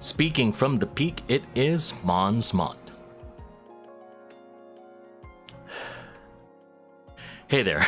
Speaking from the peak, it is Monz Mont. Hey there.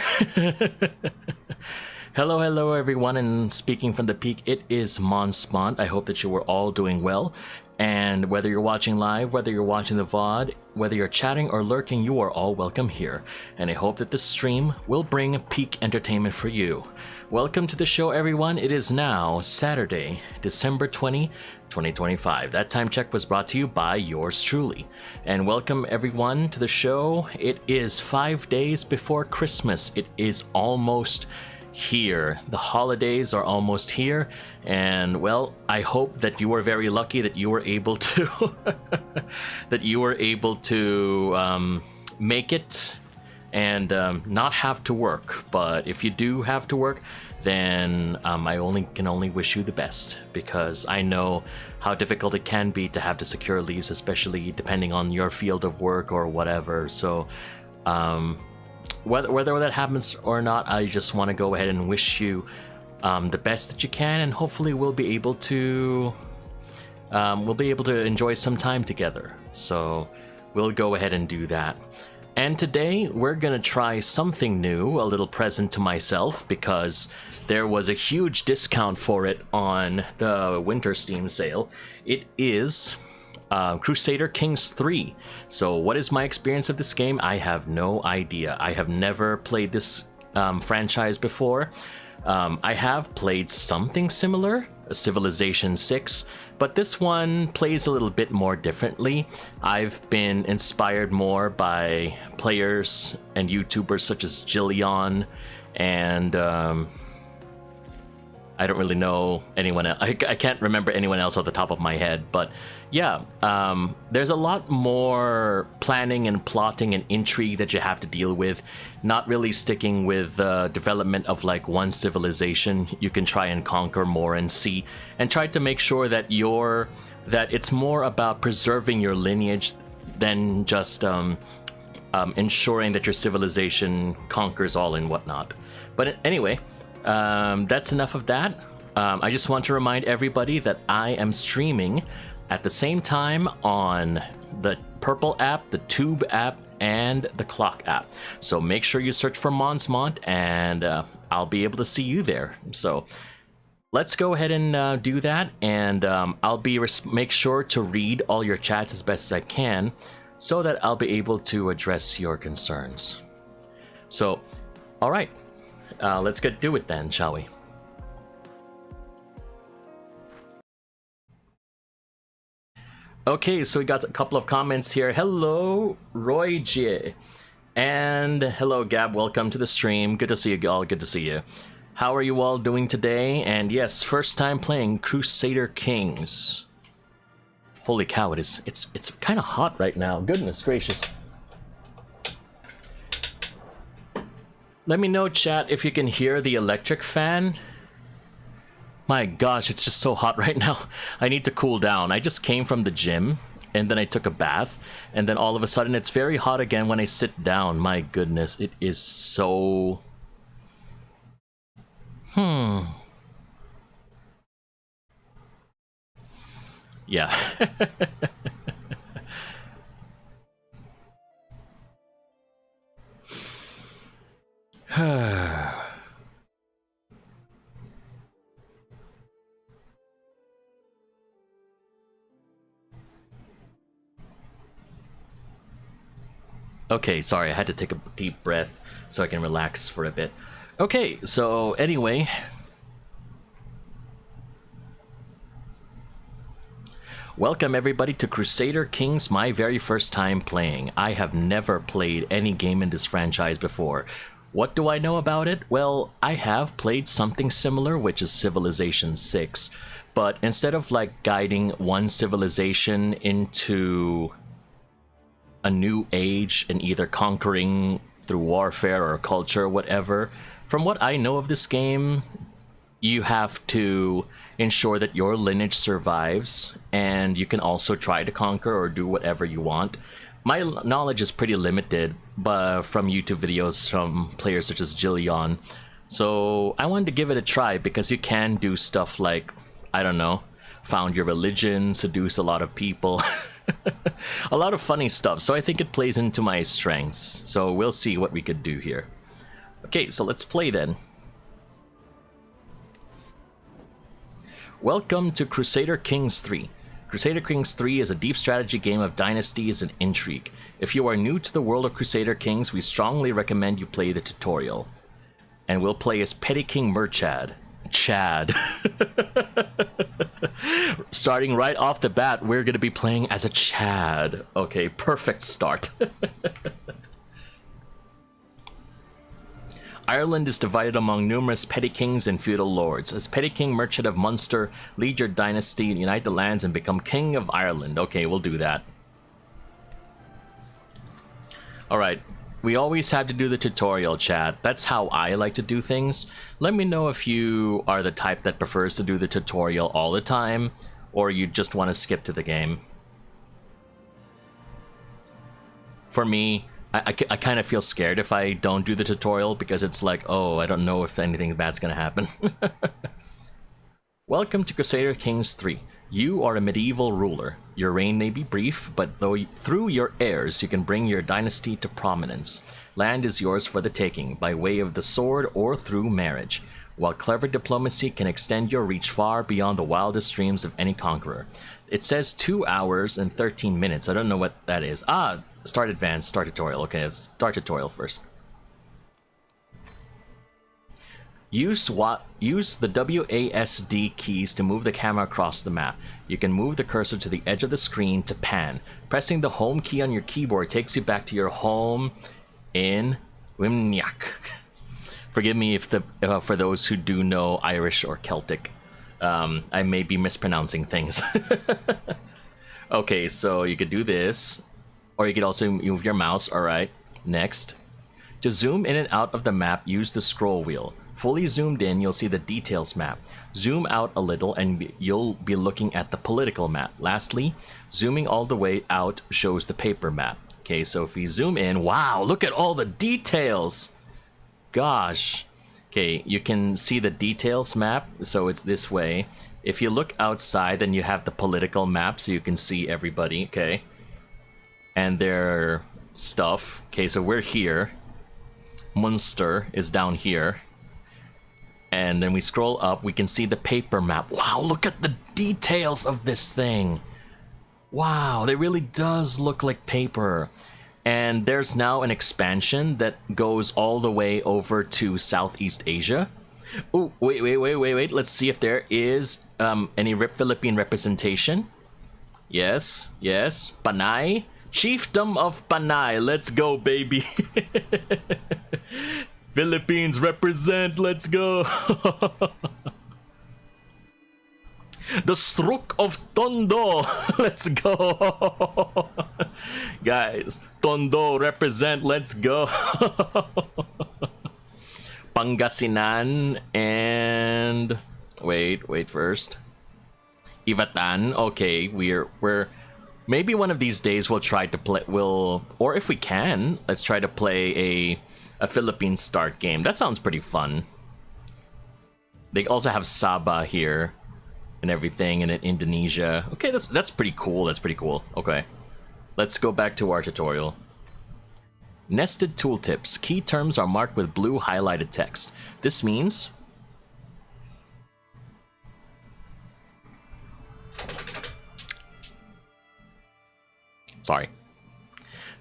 Hello everyone, and speaking from the peak, it is Monz Mont. I hope that you were all doing well, and whether you're watching live, whether you're watching the VOD, whether you're chatting or lurking, you are all welcome here, and I hope that this stream will bring peak entertainment for you. Welcome to the show, everyone. It is now Saturday, December 20, 2025. That time check was brought to you by yours truly. And welcome everyone to the show. It is 5 days before Christmas. It is almost here. The holidays are almost here, and well, I hope that you were very lucky that you were able to make it and not have to work. But if you do have to work, then I can only wish you the best, because I know how difficult it can be to have to secure leaves, especially depending on your field of work or whatever. So whether that happens or not, I just want to go ahead and wish you the best that you can, and hopefully we'll be able to enjoy some time together. So we'll go ahead and do that. And today we're gonna try something new, a little present to myself, because there was a huge discount for it on the winter Steam sale. It is Crusader Kings III. So what is my experience of this game? I have no idea. I have never played this franchise before. I have played something similar, Civilization VI, but this one plays a little bit more differently. I've been inspired more by players and YouTubers such as Jillian, and I don't really know anyone else. I can't remember anyone else off the top of my head, but yeah, there's a lot more planning and plotting and intrigue that you have to deal with. Not really sticking with development of like one civilization. You can try and conquer more and see, and try to make sure that it's more about preserving your lineage than just ensuring that your civilization conquers all and whatnot. But anyway, that's enough of that. I just want to remind everybody that I am streaming at the same time on the Purple app, the Tube app, and the Clock app. So make sure you search for Monz Mont, and I'll be able to see you there. So let's go ahead and do that, and I'll make sure to read all your chats as best as I can, so that I'll be able to address your concerns. So, all right. Let's get to it then, shall we? Okay, so we got a couple of comments here. Hello, Roy J. And hello, Gab. Welcome to the stream. Good to see you all. Good to see you. How are you all doing today? And yes, first time playing Crusader Kings. Holy cow, it's kind of hot right now. Goodness gracious. Let me know, chat, if you can hear the electric fan. My gosh, it's just so hot right now. I need to cool down. I just came from the gym, and then I took a bath, and then all of a sudden it's very hot again when I sit down. My goodness, it is so... Yeah. Okay, sorry, I had to take a deep breath so I can relax for a bit. Okay, so anyway, welcome everybody to Crusader Kings, my very first time playing. I have never played any game in this franchise before. What do I know about it? Well, I have played something similar, which is Civilization VI, but instead of like guiding one civilization into a new age and either conquering through warfare or culture or whatever, from what I know of this game, you have to ensure that your lineage survives, and you can also try to conquer or do whatever you want. My knowledge is pretty limited, but from YouTube videos from players such as Jillian. So I wanted to give it a try, because you can do stuff like, I don't know, found your religion, seduce a lot of people. A lot of funny stuff, so I think it plays into my strengths. So we'll see what we could do here. Okay, so let's play then. Welcome to Crusader Kings III. Crusader Kings III is a deep strategy game of dynasties and intrigue. If you are new to the world of Crusader Kings, we strongly recommend you play the tutorial. And we'll play as Petty King MurCHAD. Chad. Starting right off the bat, we're going to be playing as a Chad. Okay, perfect start. Ireland is divided among numerous petty kings and feudal lords. As Petty King MurCHAD of Munster, lead your dynasty, unite the lands, and become King of Ireland. Okay, we'll do that. Alright, we always have to do the tutorial, chat. That's how I like to do things. Let me know if you are the type that prefers to do the tutorial all the time, or you just want to skip to the game. For me, I kind of feel scared if I don't do the tutorial, because it's like, oh, I don't know if anything bad's gonna happen. Welcome to Crusader Kings III. You are a medieval ruler. Your reign may be brief, but through your heirs you can bring your dynasty to prominence. Land is yours for the taking, by way of the sword or through marriage, while clever diplomacy can extend your reach far beyond the wildest dreams of any conqueror. It says 2 hours and 13 minutes. I don't know what that is. Ah, start advanced, start tutorial. Okay, let's start tutorial first. Use the WASD keys to move the camera across the map. You can move the cursor to the edge of the screen to pan. Pressing the home key on your keyboard takes you back to your home in Wimniak. Forgive me if for those who do know Irish or Celtic. I may be mispronouncing things. Okay, so you could do this, or you could also move your mouse. Alright, next. To zoom in and out of the map, use the scroll wheel. Fully zoomed in, you'll see the details map. Zoom out a little and you'll be looking at the political map. Lastly, zooming all the way out shows the paper map. Okay, so if we zoom in, wow, look at all the details! Gosh. Okay, you can see the details map, so it's this way. If you look outside, then you have the political map, so you can see everybody, okay? And their stuff. Okay, so we're here. Munster is down here. And then we scroll up, we can see the paper map. Wow, look at the details of this thing. Wow, it really does look like paper. And there's now an expansion that goes all the way over to Southeast Asia. Oh, wait. Let's see if there is any Philippine representation. Yes. Panay. Chiefdom of Panay. Let's go, baby. Philippines represent. Let's go. The Strook of Tondo. Let's go. Guys, Tondo represent. Let's go. Pangasinan and wait first. Ivatan. Okay, we're maybe one of these days we'll try to play, or if we can, let's try to play a Philippine start game. That sounds pretty fun. They also have Sabah here and everything, and in Indonesia. Okay, that's pretty cool. That's pretty cool. Okay, let's go back to our tutorial. Nested tooltips. Key terms are marked with blue highlighted text. This means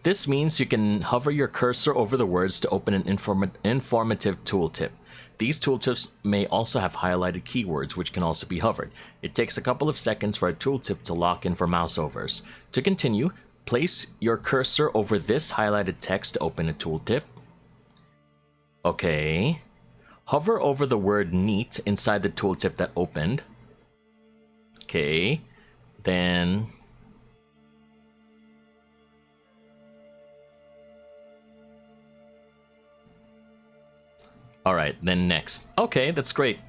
this means you can hover your cursor over the words to open an informative tooltip. These tooltips may also have highlighted keywords, which can also be hovered. It takes a couple of seconds for a tooltip to lock in for mouse overs. To continue, place your cursor over this highlighted text to open a tooltip. Okay. Hover over the word neat inside the tooltip that opened. Okay. Then alright, then next. Okay, that's great.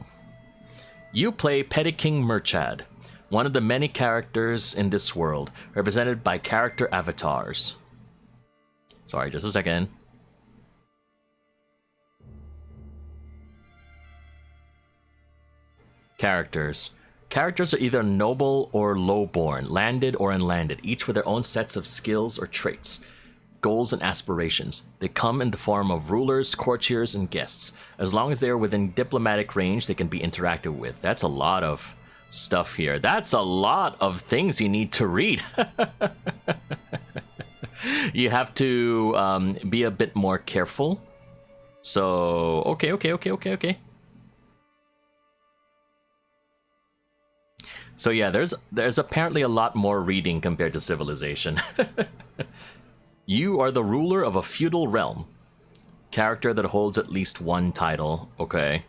You play Petty King MurCHAD, one of the many characters in this world, represented by character avatars. Sorry, just a second. Characters. Characters are either noble or lowborn, landed or unlanded, each with their own sets of skills or traits, goals and aspirations. They come in the form of rulers, courtiers, and guests. As long as they are within diplomatic range, they can be interacted with. That's a lot of stuff here. That's a lot of things you need to read. You have to be a bit more careful. So, okay. So yeah, there's apparently a lot more reading compared to Civilization. You are the ruler of a feudal realm. Character that holds at least one title. Okay.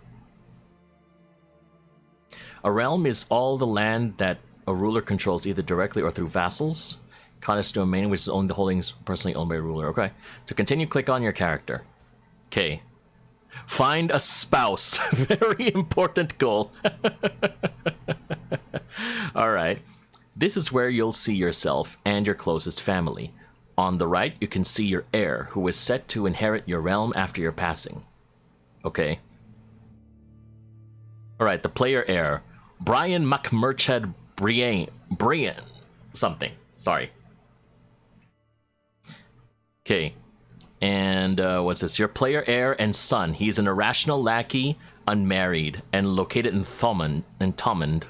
A realm is all the land that a ruler controls either directly or through vassals. Cottage domain, which is only the holdings personally owned by a ruler. Okay. To continue, click on your character. Okay. Find a spouse. Very important goal. Alright. This is where you'll see yourself and your closest family. On the right, you can see your heir, who is set to inherit your realm after your passing. Okay. Alright, the player heir. Brian MurCHAD Brian. Something. Sorry. Okay. And what's this? Your player heir and son. He's an irrational lackey, unmarried, and located in Thomond.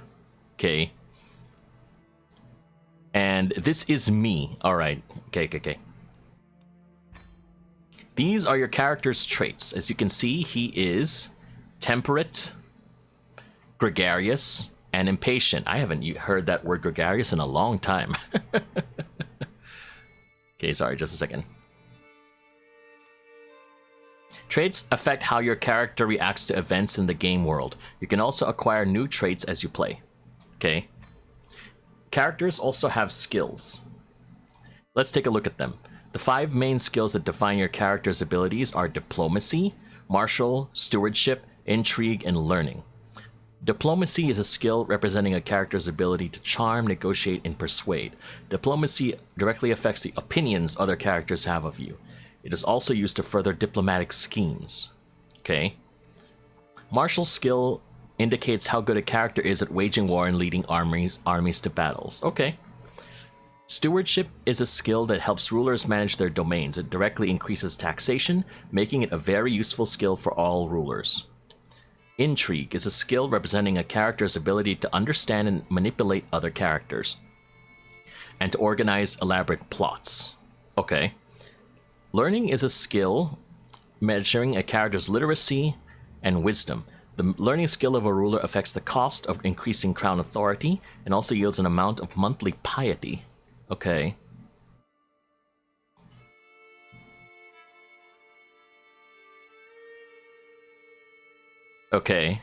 Okay. And this is me. Alright. Okay. These are your character's traits. As you can see, he is temperate, gregarious, and impatient. I haven't heard that word gregarious in a long time. Okay, sorry, just a second. Traits affect how your character reacts to events in the game world. You can also acquire new traits as you play. Okay. Characters also have skills. Let's take a look at them. The 5 main skills that define your character's abilities are diplomacy, martial, stewardship, intrigue, and learning. Diplomacy is a skill representing a character's ability to charm, negotiate, and persuade. Diplomacy directly affects the opinions other characters have of you. It is also used to further diplomatic schemes. Okay. Martial skill indicates how good a character is at waging war and leading armies to battles. Okay. Stewardship is a skill that helps rulers manage their domains. It directly increases taxation, making it a very useful skill for all rulers. Intrigue is a skill representing a character's ability to understand and manipulate other characters, and to organize elaborate plots. Okay. Learning is a skill measuring a character's literacy and wisdom. The learning skill of a ruler affects the cost of increasing crown authority and also yields an amount of monthly piety. Okay. Okay.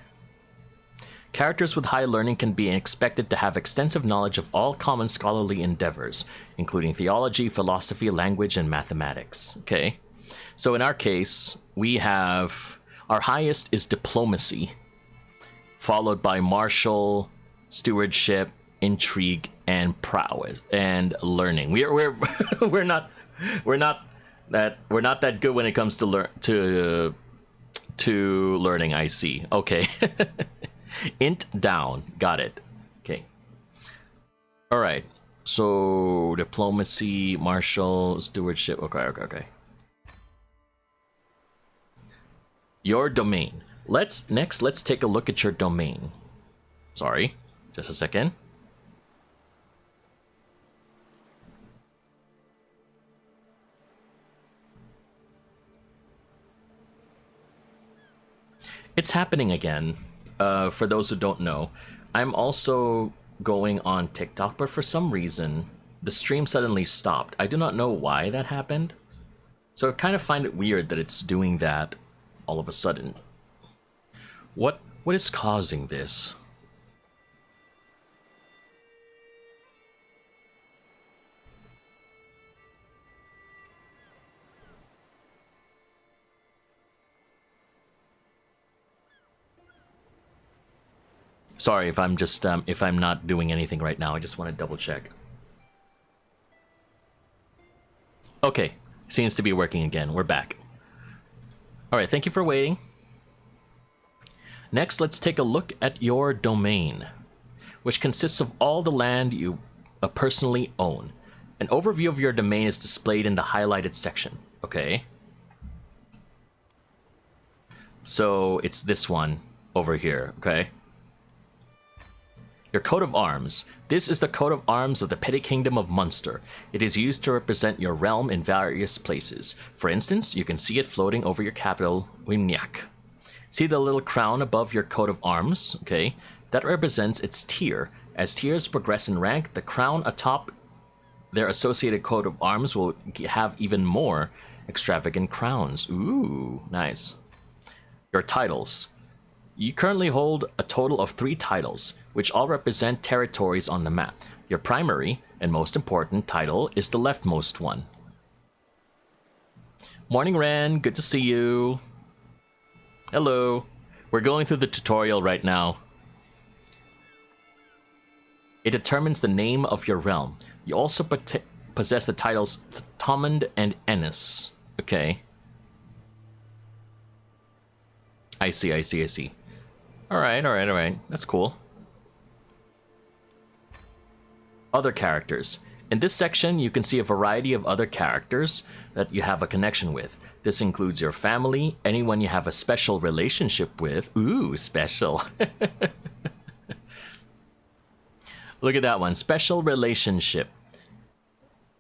Characters with high learning can be expected to have extensive knowledge of all common scholarly endeavors, including theology, philosophy, language, and mathematics. Okay. So in our case, we have... Our highest is diplomacy, followed by martial, stewardship, intrigue, and prowess, and learning. We're we're not that good when it comes to learning. I see. Okay. Int down. Got it. Okay. All right. So diplomacy, martial, stewardship. Okay. Your domain. Let's take a look at your domain. Sorry, just a second. It's happening again. For those who don't know, I'm also going on TikTok, but for some reason, the stream suddenly stopped. I do not know why that happened. So I kind of find it weird that it's doing that all of a sudden. What is causing this? Sorry if I'm just if I'm not doing anything right now. I just want to double check. Okay, seems to be working again. We're back. All right, thank you for waiting. Next, let's take a look at your domain. which consists of all the land you personally own. An overview of your domain is displayed in the highlighted section. Okay. So it's this one over here, okay? Your coat of arms. This is the coat of arms of the petty kingdom of Munster. It is used to represent your realm in various places. For instance, you can see it floating over your capital, Wimniak. See the little crown above your coat of arms? Okay, that represents its tier. As tiers progress in rank, the crown atop their associated coat of arms will have even more extravagant crowns. Ooh, nice. Your titles. You currently hold a total of 3 titles, which all represent territories on the map. Your primary and most important title is the leftmost one. Morning, Ren. Good to see you. Hello. We're going through the tutorial right now. It determines the name of your realm. You also possess the titles Thomond and Ennis. Okay. I see. Alright. That's cool. Other characters. In this section, you can see a variety of other characters that you have a connection with. This includes your family, anyone you have a special relationship with. Ooh, special. Look at that one. Special relationship.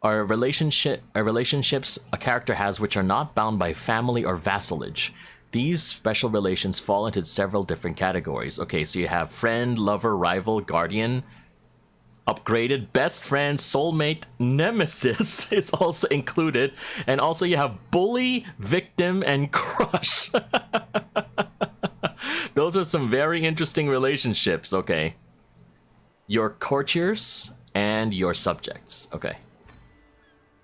Are relationships a character has which are not bound by family or vassalage. These special relations fall into several different categories. Okay, so you have friend, lover, rival, guardian, upgraded, best friend, soulmate, nemesis is also included. And also you have bully, victim, and crush. Those are some very interesting relationships. Okay. Your courtiers and your subjects. Okay.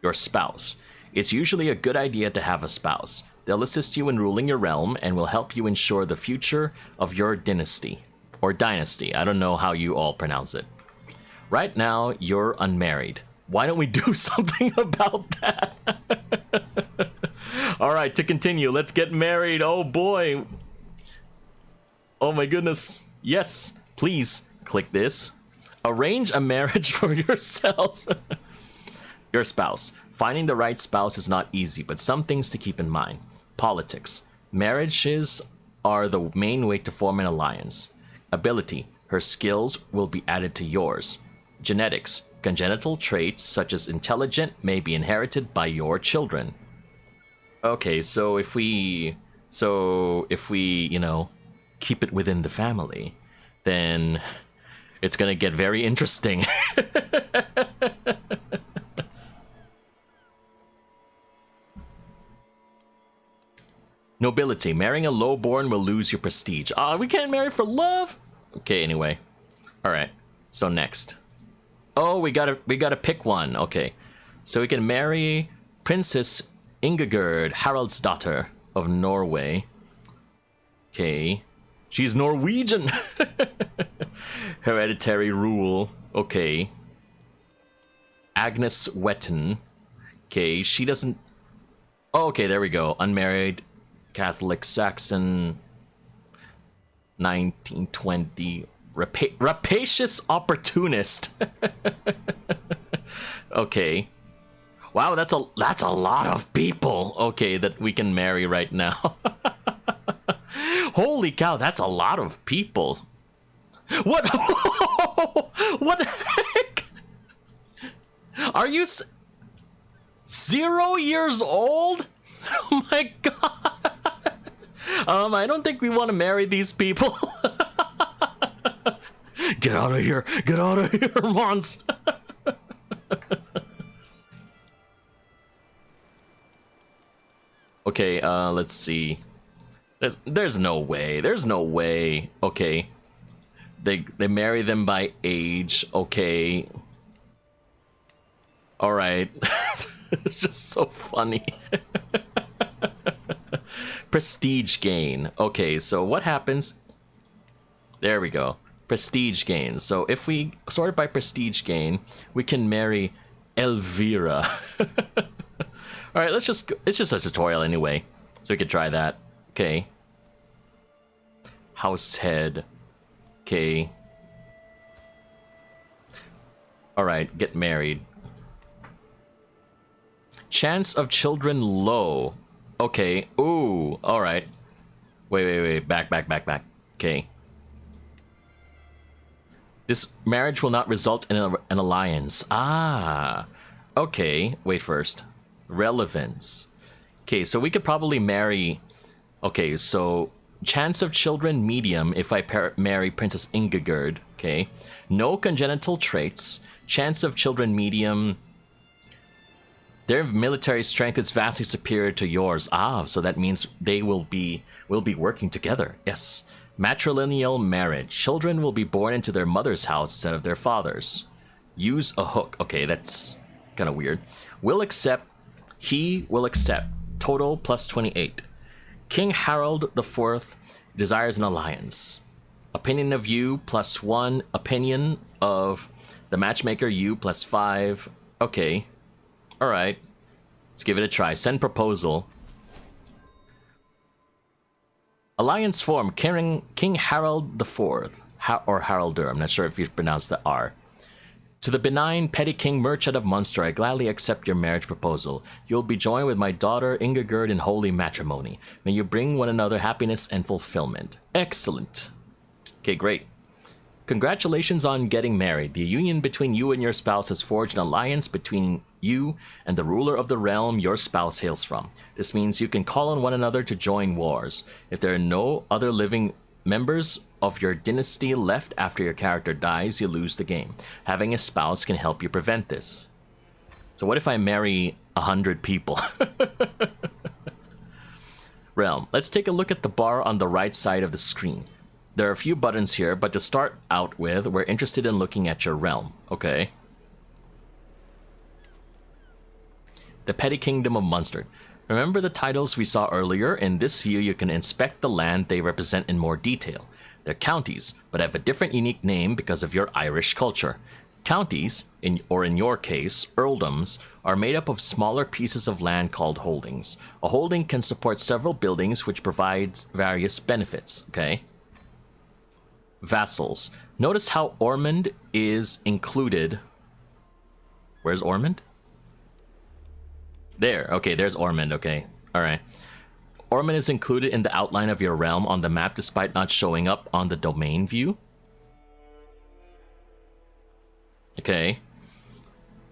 Your spouse. It's usually a good idea to have a spouse. They'll assist you in ruling your realm and will help you ensure the future of your dynasty. Or dynasty. I don't know how you all pronounce it. Right now, you're unmarried. Why don't we do something about that? Alright, to continue, let's get married. Oh boy. Oh my goodness. Yes, please click this. Arrange a marriage for yourself. Your spouse. Finding the right spouse is not easy, but some things to keep in mind. Politics. Marriages are the main way to form an alliance. Ability. Her skills will be added to yours. Genetics. Congenital traits such as intelligent may be inherited by your children. Okay, so if we, you know, keep it within the family, then it's gonna get very interesting. Nobility. Marrying a lowborn will lose your prestige. Ah, we can't marry for love? Okay, anyway. Alright, so next. Oh, we gotta pick one. Okay. So we can marry Princess Ingegerd, Harald's daughter of Norway. Okay. She's Norwegian. Hereditary rule. Okay. Agnes Wetten. Okay, she doesn't... Oh, okay, there we go. Unmarried. Catholic Saxon. 1920. Rapacious opportunist. Okay. Wow, that's a lot of people. Okay, that we can marry right now. Holy cow, that's a lot of people. What? What the heck? Are you 0 years old? Oh my god. I don't think we want to marry these people. Get out of here. Get out of here, Monz. Okay, let's see. There's no way. There's no way. Okay. They marry them by age. Okay. All right. It's just so funny. Prestige gain. Okay, so what happens? There we go. Prestige gain. So if we sort it by prestige gain, we can marry Elvira. All right, it's just a tutorial anyway, so we could try that. Okay. House head. Okay. Alright, get married. Chance of children low. Okay. Ooh, alright. Wait. Back. Okay. This marriage will not result in an alliance. Ah. Okay. Wait first. Relevance. Okay, so we could probably marry... Okay, so... Chance of children medium if I marry Princess Ingigerd. Okay. No congenital traits. Chance of children medium... Their military strength is vastly superior to yours. Ah, so that means they will be working together. Yes. Matrilineal marriage. Children will be born into their mother's house instead of their father's. Use a hook. Okay, that's kind of weird. Will accept. He will accept. Total plus 28. King Harold IV desires an alliance. Opinion of you plus 1. Opinion of the matchmaker you plus 5. Okay. Alright. Let's give it a try. Send proposal. Alliance form. King Harold IV. Or Haraldur. I'm not sure if you pronounce the R. To the benign petty king MurCHAD of Munster, I gladly accept your marriage proposal. You'll be joined with my daughter Ingigerd in holy matrimony. May you bring one another happiness and fulfillment. Excellent. Okay, great. Congratulations on getting married. The union between you and your spouse has forged an alliance between you and the ruler of the realm your spouse hails from. This means you can call on one another to join wars. If there are no other living members of your dynasty left after your character dies, you lose the game. Having a spouse can help you prevent this. So what if I marry 100 people? Realm. Let's take a look at the bar on the right side of the screen. There are a few buttons here, but to start out with, we're interested in looking at your realm. Okay. The Petty Kingdom of Munster. Remember the titles we saw earlier? In this view, you can inspect the land they represent in more detail. They're counties, but have a different unique name because of your Irish culture. Counties, or in your case, earldoms, are made up of smaller pieces of land called holdings. A holding can support several buildings which provide various benefits, okay? Vassals. Notice how Ormond is included. Where's Ormond? There. Okay, there's Ormond. Okay. Alright. Ormond is included in the outline of your realm on the map despite not showing up on the domain view. Okay.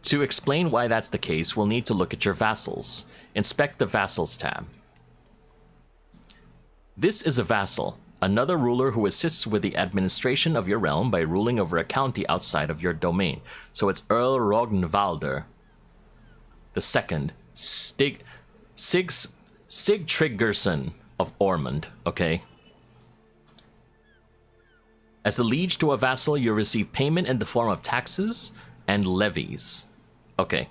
To explain why that's the case, we'll need to look at your vassals. Inspect the Vassals tab. This is a vassal. Another ruler who assists with the administration of your realm by ruling over a county outside of your domain. So it's Earl Rognvalder II, Sigtryggsson of Ormond, okay? As the liege to a vassal, you receive payment in the form of taxes and levies. Okay.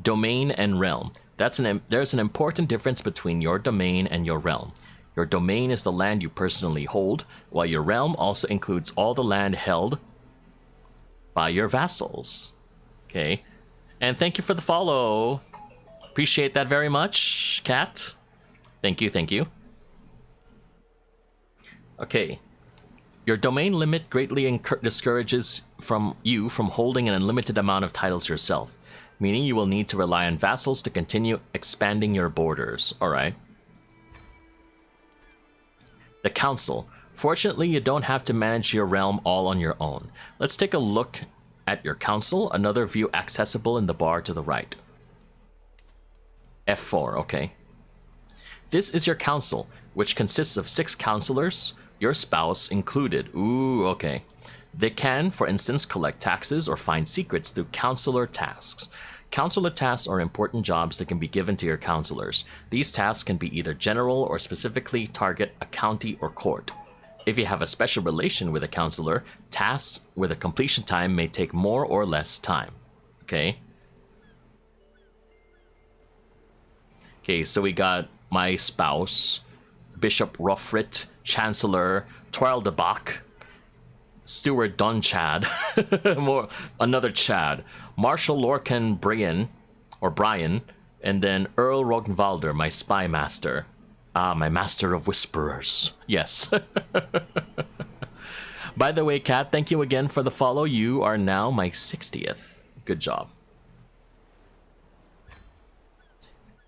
Domain and realm. There's an important difference between your domain and your realm. Your domain is the land you personally hold, while your realm also includes all the land held by your vassals. Okay. And thank you for the follow. Appreciate that very much, Cat. Thank you, thank you. Okay. Your domain limit greatly discourages you from holding an unlimited amount of titles yourself, meaning you will need to rely on vassals to continue expanding your borders. Alright. The Council. Fortunately, you don't have to manage your realm all on your own. Let's take a look at your council, another view accessible in the bar to the right. F4, okay. This is your council, which consists of 6 councillors, your spouse included. Ooh, okay. They can, for instance, collect taxes or find secrets through councillor tasks. Councillor tasks are important jobs that can be given to your councillors. These tasks can be either general or specifically target a county or court. If you have a special relation with a councillor, tasks with a completion time may take more or less time. Okay. Okay, so we got my spouse, Bishop Ruffrit, Chancellor Twarldebach, Steward Donchad, another Chad, Marshal Lorcan Brian, and then Earl Rognvalder, my spy master. Ah, my master of whisperers. Yes. By the way, Kat, thank you again for the follow. You are now my 60th. Good job.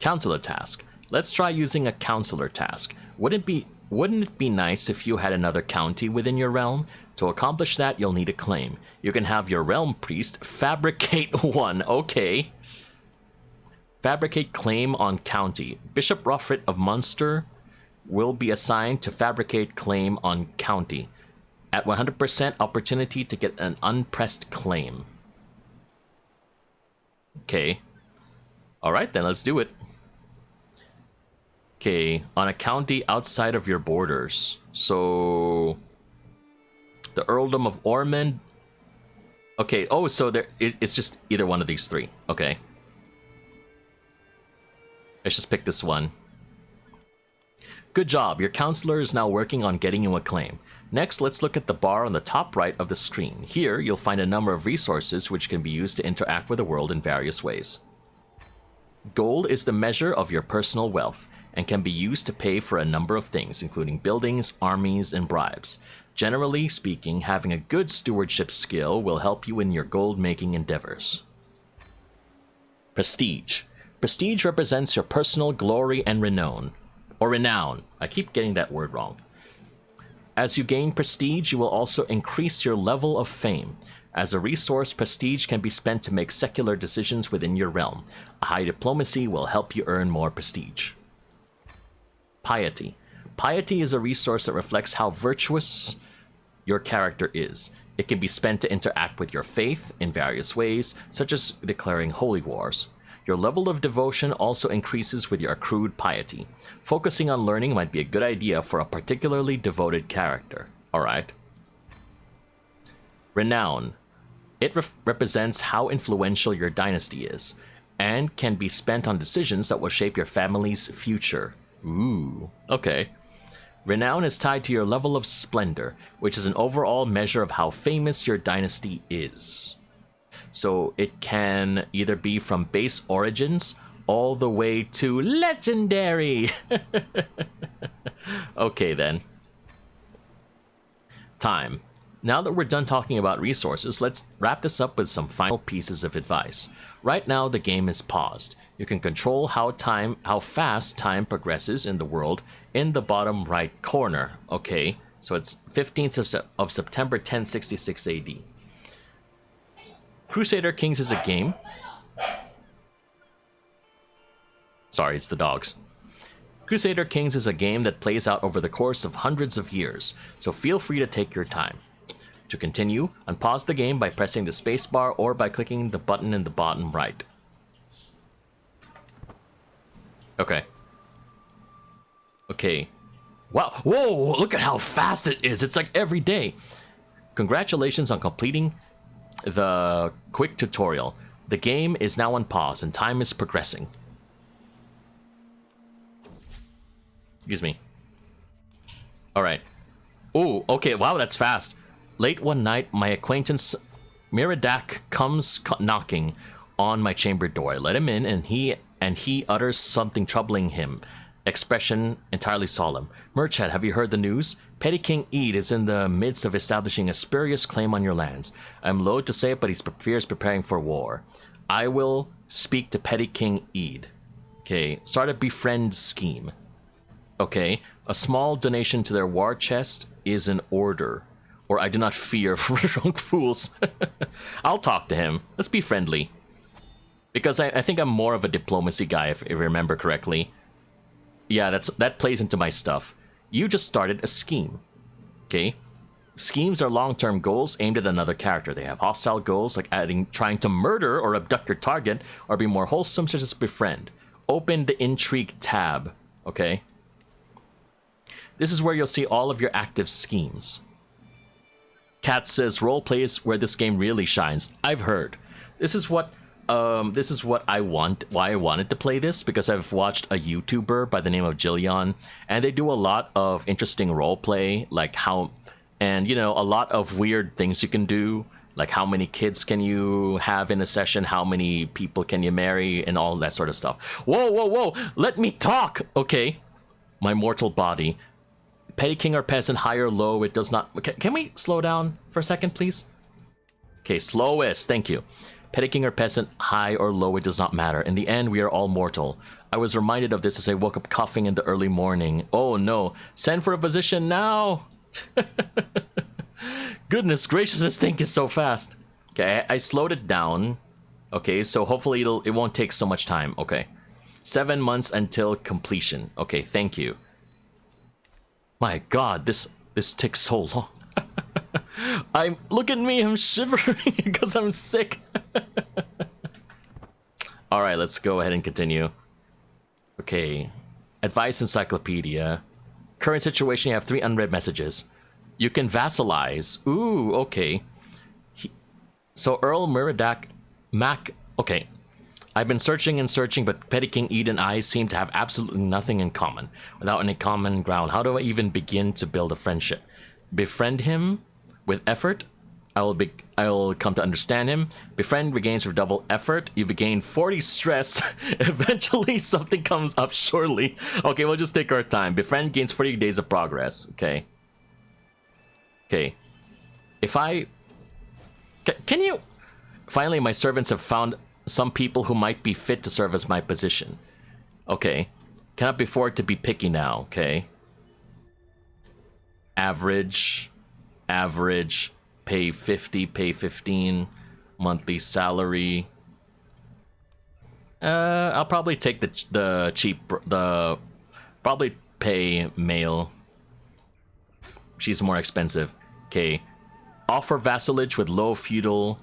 Counselor task. Let's try using a counselor task. Wouldn't it be nice if you had another county within your realm? To accomplish that, you'll need a claim. You can have your realm priest fabricate one. Okay. Fabricate claim on county. Bishop Roffrit of Munster will be assigned to fabricate claim on county. At 100% opportunity to get an unpressed claim. Okay. Alright then, let's do it. Okay, on a county outside of your borders. So... the Earldom of Ormond. Okay, oh, so it's just either one of these three. Okay. Let's just pick this one. Good job, your counselor is now working on getting you a claim. Next, let's look at the bar on the top right of the screen. Here, you'll find a number of resources which can be used to interact with the world in various ways. Gold is the measure of your personal wealth, and can be used to pay for a number of things, including buildings, armies, and bribes. Generally speaking, having a good stewardship skill will help you in your gold-making endeavors. Prestige. Prestige represents your personal glory and renown. Or renown. I keep getting that word wrong. As you gain prestige, you will also increase your level of fame. As a resource, prestige can be spent to make secular decisions within your realm. A high diplomacy will help you earn more prestige. Piety. Piety is a resource that reflects how virtuous your character is. It can be spent to interact with your faith in various ways, such as declaring holy wars. Your level of devotion also increases with your accrued piety. Focusing on learning might be a good idea for a particularly devoted character. Alright. Renown. It represents how influential your dynasty is, and can be spent on decisions that will shape your family's future. Ooh, okay. Renown is tied to your level of splendor, which is an overall measure of how famous your dynasty is. So it can either be from base origins all the way to legendary. Okay then. Time. Now that we're done talking about resources, let's wrap this up with some final pieces of advice. Right now, the game is paused. You can control how fast time progresses in the world in the bottom right corner. Okay, so it's 15th of September 1066 AD. Crusader Kings is a game. Sorry, it's the dogs. Crusader Kings is a game that plays out over the course of hundreds of years, so feel free to take your time. To continue, unpause the game by pressing the spacebar or by clicking the button in the bottom right. Okay. Okay. Wow. Whoa, look at how fast it is. It's like every day. Congratulations on completing the quick tutorial. The game is now on pause and time is progressing. Excuse me. Alright. Oh, okay. Wow, that's fast. Late one night, my acquaintance Miradak comes knocking on my chamber door. I let him in, and he utters something troubling him. Expression entirely solemn. MurCHAD, have you heard the news? Petty King Eid is in the midst of establishing a spurious claim on your lands. I'm loath to say it, but he fears preparing for war. I will speak to Petty King Eid. Okay, start a befriend scheme. Okay, a small donation to their war chest is in order. Or I do not fear drunk fools. I'll talk to him. Let's be friendly. Because I think I'm more of a diplomacy guy, if I remember correctly. Yeah, that plays into my stuff. You just started a scheme. Okay? Schemes are long-term goals aimed at another character. They have hostile goals like trying to murder or abduct your target, or be more wholesome, such as befriend. Open the intrigue tab. Okay? This is where you'll see all of your active schemes. Kat says roleplay is where this game really shines. I've heard. This is what I want. Why I wanted to play this, because I've watched a YouTuber by the name of Jillian, and they do a lot of interesting roleplay, like how, and you know, a lot of weird things you can do, like how many kids can you have in a session, how many people can you marry, and all that sort of stuff. Whoa, whoa, whoa! Let me talk. Okay, my mortal body. petty king or peasant, high or low, it does not... Can we slow down for a second, please? Okay, slowest, thank you. Petty king or peasant, high or low, it does not matter. In the end, we are all mortal. I was reminded of this as I woke up coughing in the early morning. Oh no, send for a physician now! Goodness gracious, this thing is so fast. Okay, I slowed it down. Okay, so hopefully it won't take so much time. Okay. 7 months until completion. Okay, thank you. My god, this takes so long. Look at me, I'm shivering because I'm sick. Alright, let's go ahead and continue. Okay. Advice encyclopedia. Current situation, you have 3 unread messages. You can vassalize. Ooh, okay. So Earl Muradak Mac. Okay. I've been searching and searching, but Petty King Eden and I seem to have absolutely nothing in common. Without any common ground, how do I even begin to build a friendship? Befriend him with effort. I will come to understand him. Befriend regains with double effort. You regain 40 stress. Eventually something comes up surely. Okay, we'll just take our time. Befriend gains 40 days of progress. Okay. Okay. If I... Can you... Finally, my servants have found some people who might be fit to serve as my position. Okay. Cannot afford to be picky now, okay? Average. Average. Pay 50, pay 15. Monthly salary. I'll probably take the cheap... Probably pay male. She's more expensive. Okay. Offer vassalage with low feudal...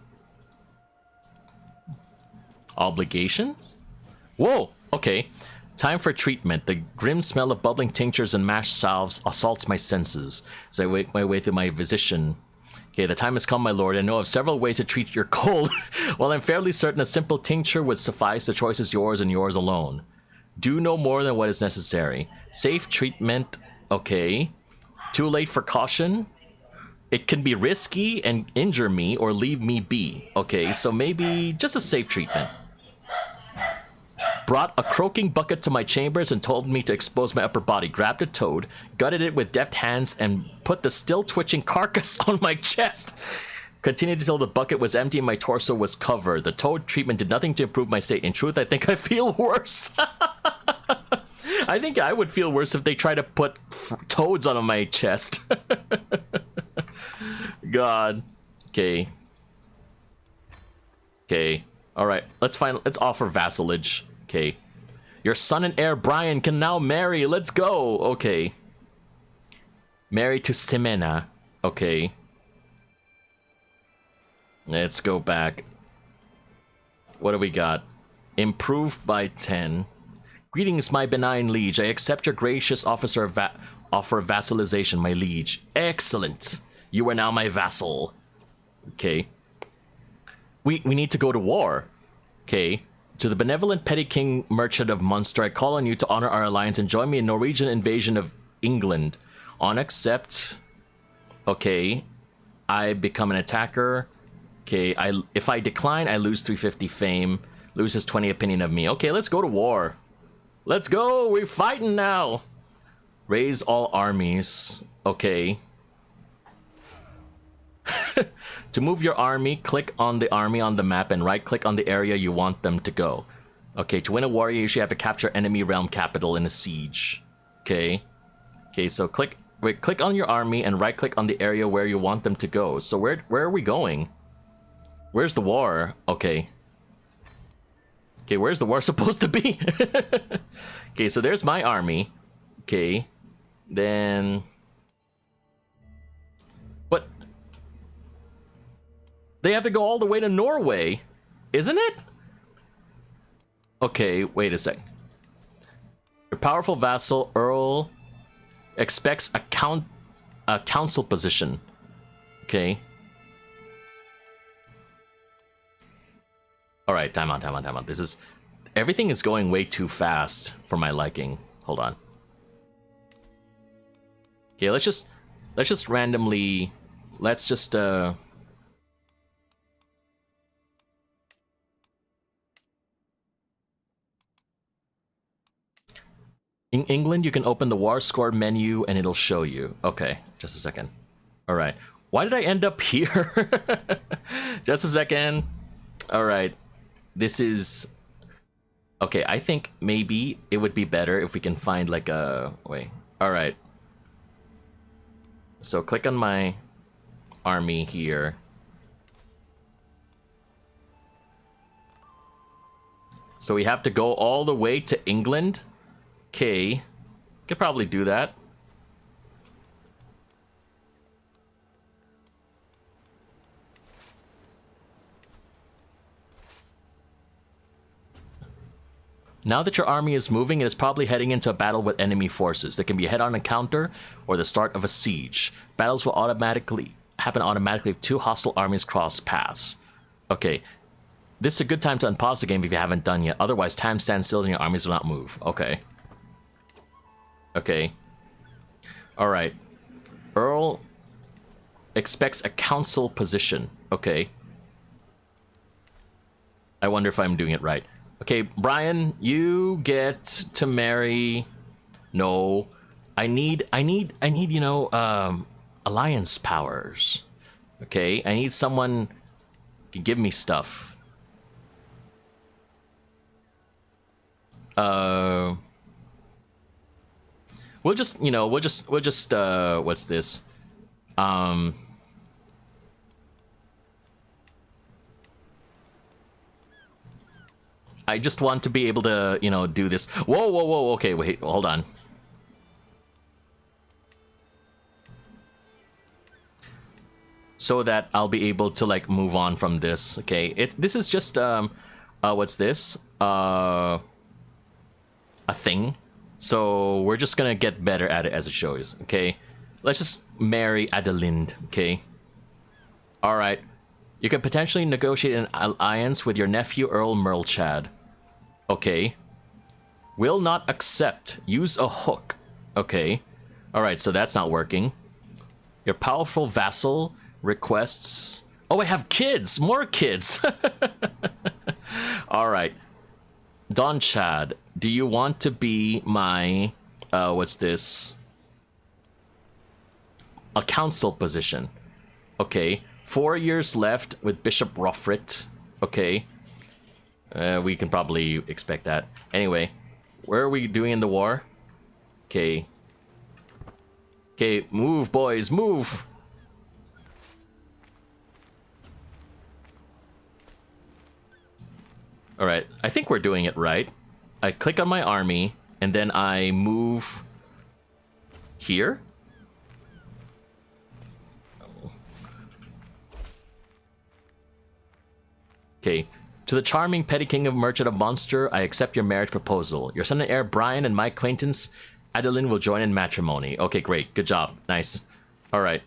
obligations? Whoa! Okay. Time for treatment. The grim smell of bubbling tinctures and mashed salves assaults my senses as I make my way through my physician. Okay, the time has come, my lord. I know of several ways to treat your cold. While I'm fairly certain a simple tincture would suffice, the choice is yours and yours alone. Do no more than what is necessary. Safe treatment. Okay. Too late for caution. It can be risky and injure me or leave me be. Okay, so maybe just a safe treatment. Brought a croaking bucket to my chambers and told me to expose my upper body. Grabbed a toad, gutted it with deft hands, and put the still twitching carcass on my chest. Continued until the bucket was empty and my torso was covered. The toad treatment did nothing to improve my state. In truth, I think I feel worse. I think I would feel worse if they try to put toads on my chest. God. Okay. Okay. Alright. Let's offer vassalage. Okay. Your son and heir Brian can now marry. Let's go. Okay. Marry to Ximena. Okay. Let's go back. What do we got? Improved by 10. Greetings, my benign liege. I accept your gracious offer of vassalization, my liege. Excellent. You are now my vassal. Okay. We need to go to war. Okay. To the benevolent petty king MurCHAD of Munster, I call on you to honor our alliance and join me in Norwegian invasion of England. On accept. Okay. I become an attacker. Okay. If I decline, I lose 350 fame. Loses 20 opinion of me. Okay, let's go to war. Let's go. We're fighting now. Raise all armies. Okay. To move your army, click on the army on the map and right-click on the area you want them to go. Okay, to win a war, you usually have to capture enemy realm capital in a siege. Okay. Okay, so click on your army and right-click on the area where you want them to go. So where are we going? Where's the war? Okay. Okay, where's the war supposed to be? Okay, so there's my army. Okay. Then... But... They have to go all the way to Norway, isn't it? Okay, wait a sec. Your powerful vassal, Earl, expects a council position. Okay. Alright, time out. This is... Everything is going way too fast for my liking. Hold on. Okay, let's just randomly... Let's just, In England, you can open the war score menu and it'll show you. Okay, just a second. All right. Why did I end up here? Just a second. All right. This is... Okay, I think maybe it would be better if we can find like a... Wait. All right. So click on my army here. So we have to go all the way to England. Okay, could probably do that. Now that your army is moving, it is probably heading into a battle with enemy forces. There can be a head-on encounter or the start of a siege. Battles will happen automatically if two hostile armies cross paths. Okay, this is a good time to unpause the game if you haven't done yet. Otherwise, time stands still and your armies will not move. Okay. Okay. Alright. Earl expects a council position. Okay. I wonder if I'm doing it right. Okay, Brian, you get to marry... No. I need, you know, alliance powers. Okay, I need someone who can give me stuff. We'll just, you know, what's this? I just want to be able to, you know, do this. Whoa, whoa, whoa, okay, wait, hold on. So that I'll be able to, like, move on from this, okay? This is just, what's this? A thing. So we're just gonna get better at it as it shows, okay? Let's just marry Adelinde, okay? Alright. You can potentially negotiate an alliance with your nephew, Earl MurCHAD. Okay. Will not accept. Use a hook. Okay. Alright, so that's not working. Your powerful vassal requests... Oh, I have kids! More kids! Alright. Don Chad, do you want to be my... what's this? A council position. Okay. 4 years left with Bishop Ruffrit. Okay. We can probably expect that. Anyway, where are we doing in the war? Okay. Okay, move, boys, move! Alright, I think we're doing it right. I click on my army, and then I move... here? Okay. To the charming petty king of Merchant of Monster, I accept your marriage proposal. Your son and heir Brian and my acquaintance Adeline will join in matrimony. Okay, great. Good job. Nice. Alright.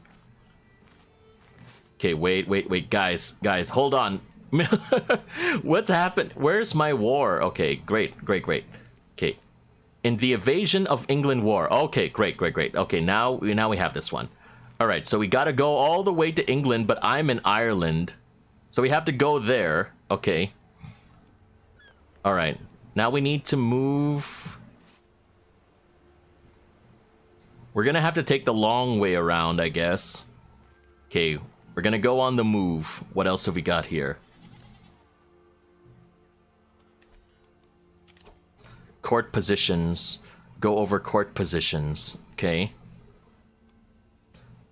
Okay, wait. Guys, hold on. What's happened? Where's my war? Okay, great. Okay. In the Invasion of England War. Okay, great. Okay, now we have this one. Alright, so we gotta go all the way to England, but I'm in Ireland. So we have to go there. Okay. Alright. Now we need to move... We're gonna have to take the long way around, I guess. Okay. We're gonna go on the move. What else have we got here? Court positions. Go over court positions. Okay.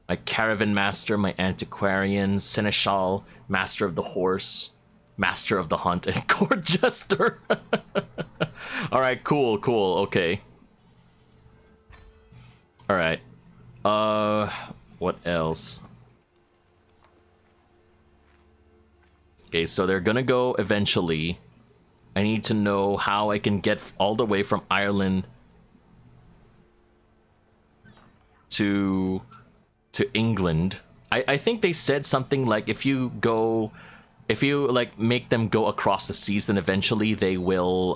My caravan master, my antiquarian, seneschal, master of the horse, master of the hunt, and court jester. Alright, cool, okay. Alright. What else? Okay, so they're gonna go eventually. I need to know how I can get all the way from Ireland to England. I think they said something like if you like make them go across the seas, then eventually they will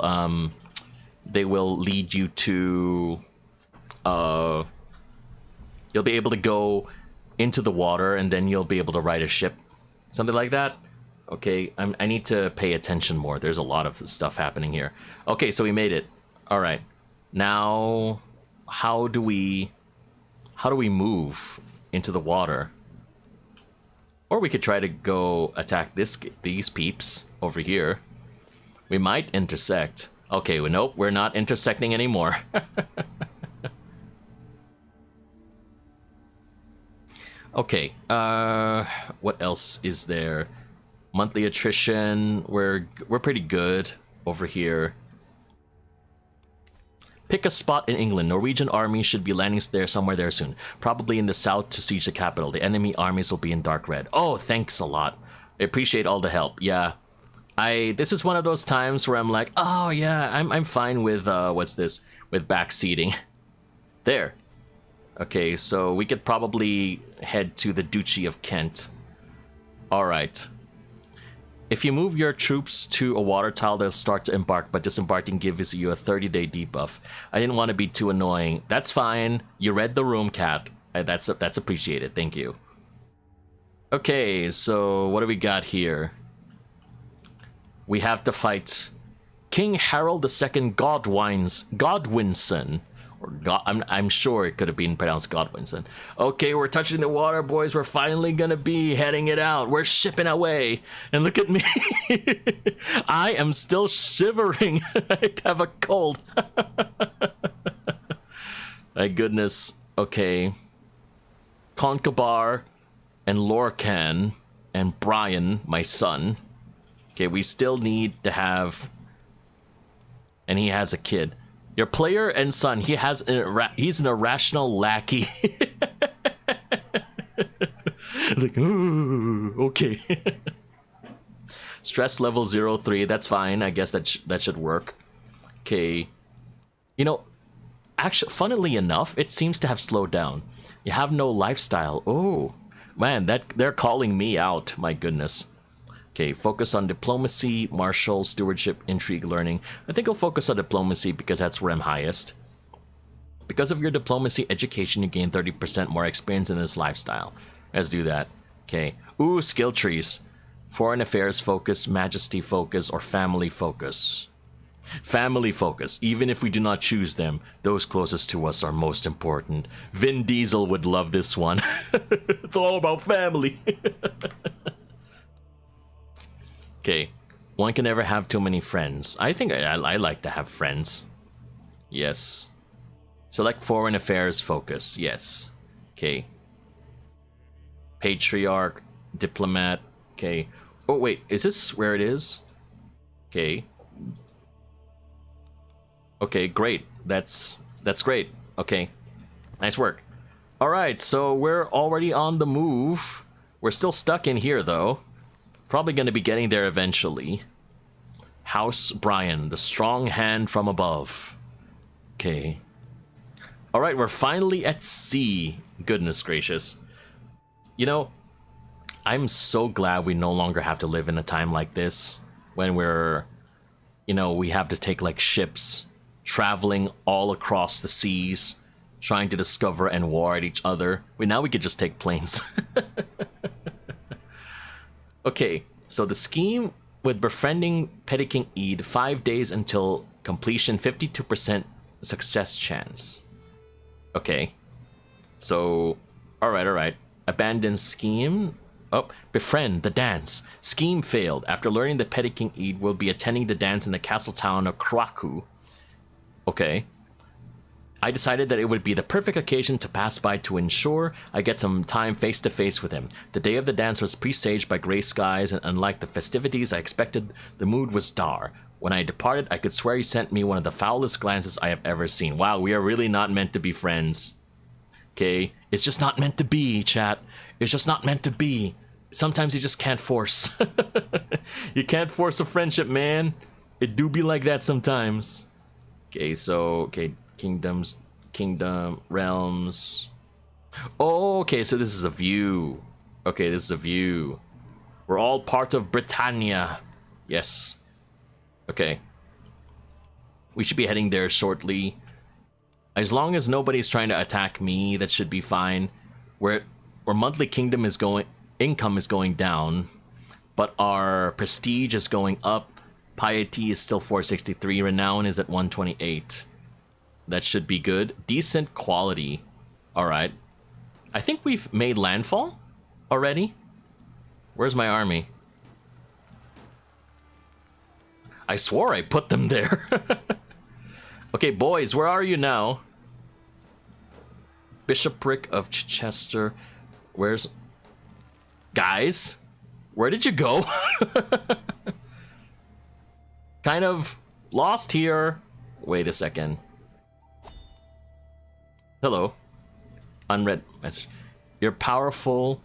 lead you to you'll be able to go into the water and then you'll be able to ride a ship, something like that. Okay, I need to pay attention more. There's a lot of stuff happening here. Okay, so we made it. All right. Now, how do we move into the water? Or we could try to go attack these peeps over here. We might intersect. Okay, well, nope, we're not intersecting anymore. Okay, what else is there? Monthly attrition, we're pretty good over here. Pick a spot in England. Norwegian army should be landing there somewhere there soon. Probably in the south to siege the capital. The enemy armies will be in dark red. Oh, thanks a lot. I appreciate all the help. Yeah. This is one of those times where I'm like, oh yeah, I'm fine with what's this? With backseating. There. Okay, so we could probably head to the Duchy of Kent. Alright. If you move your troops to a water tile, they'll start to embark, but disembarking gives you a 30-day debuff. I didn't want to be too annoying. That's fine. You read the room, cat. That's appreciated. Thank you. Okay, so what do we got here? We have to fight King Harold II Godwinson. Or I'm sure it could have been pronounced Godwinson. Okay, we're touching the water, boys. We're finally gonna be heading it out. We're shipping away. And look at me. I am still shivering. I have a cold. My goodness. Okay. Concobar and Lorcan and Brian, my son. Okay, we still need to have... And he has a kid. Your player and son, he's an irrational lackey. Like, ooh, okay. Stress level 03, that's fine. I guess that should work. Okay. You know, actually, funnily enough, it seems to have slowed down. You have no lifestyle. Oh, man, they're calling me out. My goodness. Okay, focus on diplomacy, martial, stewardship, intrigue, learning. I think I'll focus on diplomacy because that's where I'm highest. Because of your diplomacy education, you gain 30% more experience in this lifestyle. Let's do that. Okay. Ooh, skill trees. Foreign affairs focus, majesty focus, or family focus. Family focus. Even if we do not choose them, those closest to us are most important. Vin Diesel would love this one. It's all about family. Okay, one can never have too many friends. I think I like to have friends. Yes. Select foreign affairs focus. Yes. Okay. Patriarch, diplomat. Okay. Oh wait, is this where it is? Okay. Okay, great. That's great. Okay. Nice work. All right, so we're already on the move. We're still stuck in here though. Probably going to be getting there eventually. House Brian, the strong hand from above. Okay. Alright, we're finally at sea. Goodness gracious. You know, I'm so glad we no longer have to live in a time like this. When we're, you know, we have to take like ships. Traveling all across the seas. Trying to discover and war at each other. Now we could just take planes. Okay, so the scheme with befriending Petty King Eid, 5 days until completion, 52% success chance. Okay, so, alright. Abandon scheme. Oh, befriend the dance. Scheme failed. After learning that Petty King Eid will be attending the dance in the castle town of Kraku. Okay. I decided that it would be the perfect occasion to pass by to ensure I get some time face to face with him. The day of the dance was presaged by gray skies, and unlike the festivities I expected, the mood was dar. When I departed, I could swear he sent me one of the foulest glances I have ever seen. Wow, we are really not meant to be friends. Okay? It's just not meant to be, chat. It's just not meant to be. Sometimes you just can't force. You can't force a friendship, man. It do be like that sometimes. Okay, so, okay. Kingdom, realms. Oh, okay, so this is a view. Okay, this is a view. We're all part of Britannia. Yes. Okay. We should be heading there shortly. As long as nobody's trying to attack me, that should be fine. Where monthly income is going down, but our prestige is going up. Piety is still 463. Renown is at 128. That should be good. Decent quality. All right. I think we've made landfall already. Where's my army? I swore I put them there. Okay, boys, where are you now? Bishopric of Chichester. Where's... Guys? Where did you go? Kind of lost here. Wait a second. Hello. Unread message. You're powerful.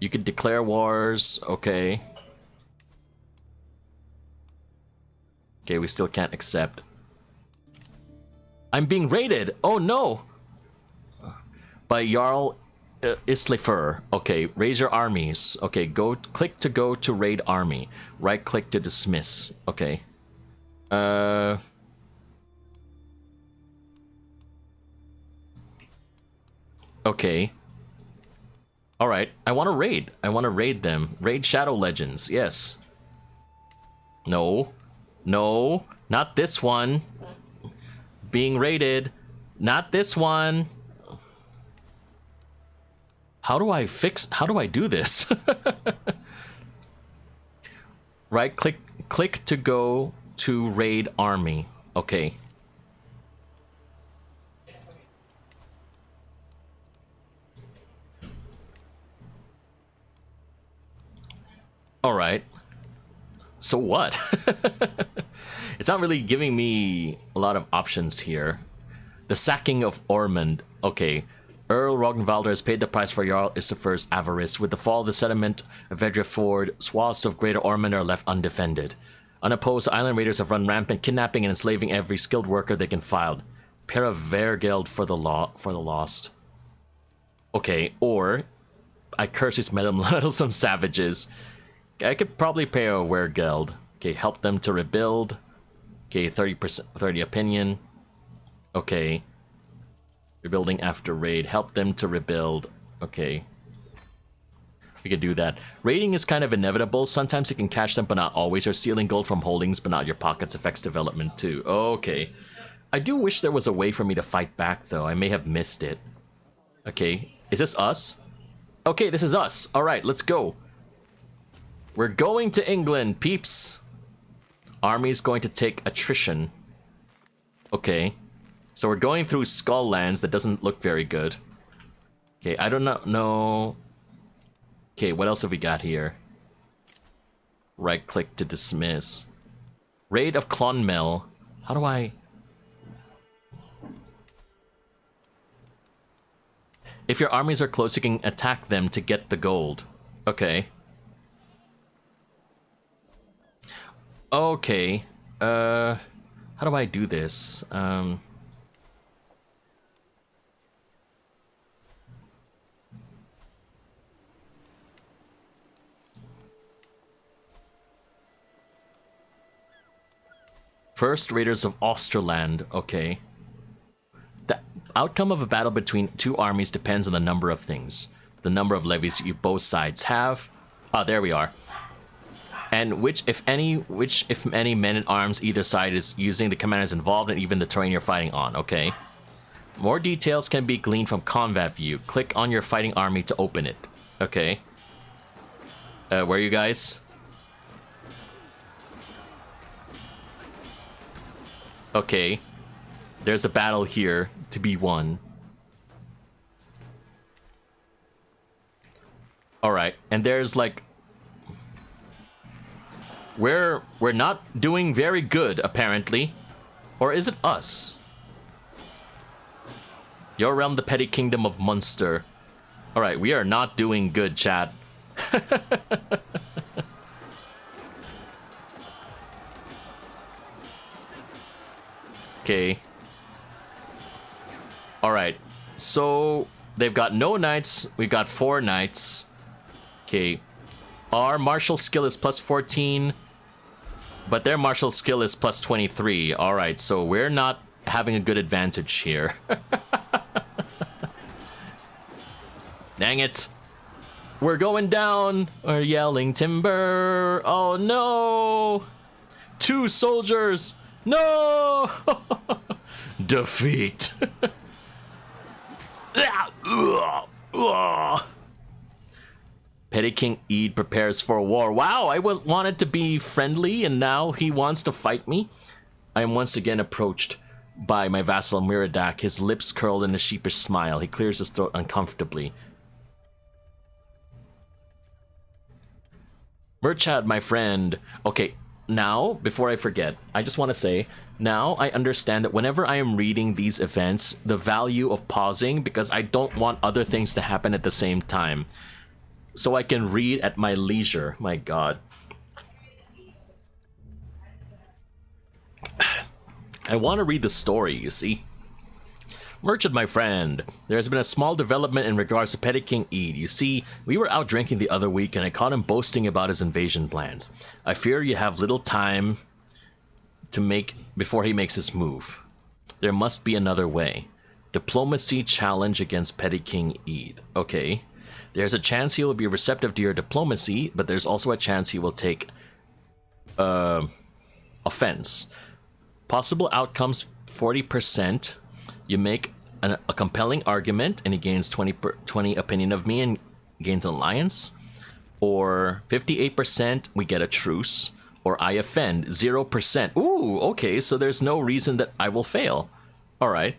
You could declare wars. Okay. Okay, we still can't accept. I'm being raided. Oh no. By Jarl Islifer. Okay, raise your armies. Okay, click to go to raid army. Right click to dismiss. Okay. Okay. Alright, I want to raid. I want to raid them. Raid Shadow Legends, yes. No. No, not this one. Being raided. Not this one. How do I do this? Right click to go to raid army. Okay. All right. So what? It's not really giving me a lot of options here. The sacking of Ormond. Okay. Earl Rognvalder has paid the price for Jarl Istifer's avarice. With the fall of the settlement of Vedreford, swaths of Greater Ormond are left undefended. Unopposed, island raiders have run rampant, kidnapping and enslaving every skilled worker they can find. Pair of Vergeld for the lost. Okay, or I curse these meddlesome savages. I could probably pay a Wergeld. Okay, help them to rebuild. Okay, 30 opinion. Okay. Rebuilding after raid. Help them to rebuild. Okay. We could do that. Raiding is kind of inevitable. Sometimes you can catch them, but not always. Or stealing gold from holdings, but not your pockets, affects development too. Okay. I do wish there was a way for me to fight back, though. I may have missed it. Okay. Is this us? Okay, this is us. Alright, let's go. We're going to England, peeps. Army's going to take attrition. Okay. So we're going through Skull Lands. That doesn't look very good. Okay, I don't know. Okay, what else have we got here? Right click to dismiss. Raid of Clonmel. How do I... If your armies are close, you can attack them to get the gold. Okay. Okay. How do I do this? First Raiders of Osterland. Okay. The outcome of a battle between two armies depends on the number of things. The number of levies you both sides have. Ah, there we are. And which, if any men at arms either side is using, the commanders involved, and even the terrain you're fighting on. Okay. More details can be gleaned from combat view. Click on your fighting army to open it. Okay. Where are you guys? Okay. There's a battle here to be won. Alright, and there's like... We're not doing very good, apparently. Or is it us? Your realm, the petty kingdom of Munster. Alright, we are not doing good, chat. Okay. Alright, so they've got no knights, we've got 4 knights. Okay. Our martial skill is plus 14, but their martial skill is plus 23. Alright, so we're not having a good advantage here. Dang it. We're going down. We're yelling timber. Oh no. 2 soldiers. No. Defeat. Petty King Eid prepares for war. Wow, I wanted to be friendly, and now he wants to fight me. I am once again approached by my vassal Miradak, his lips curled in a sheepish smile. He clears his throat uncomfortably. MurCHAD, my friend. Okay, now, before I forget, I just want to say, now I understand that whenever I am reading these events, the value of pausing, because I don't want other things to happen at the same time. So I can read at my leisure. My god. I want to read the story, you see. MurCHAD, my friend, there has been a small development in regards to Petty King Eid. You see, we were out drinking the other week and I caught him boasting about his invasion plans. I fear you have little time to make before he makes his move. There must be another way. Diplomacy challenge against Petty King Eid. Okay. There's a chance he will be receptive to your diplomacy, but there's also a chance he will take offense. Possible outcomes: 40%. You make a compelling argument and he gains 20 opinion of me and gains an alliance. Or 58%, we get a truce. Or I offend, 0%. Ooh, okay, so there's no reason that I will fail. Alright.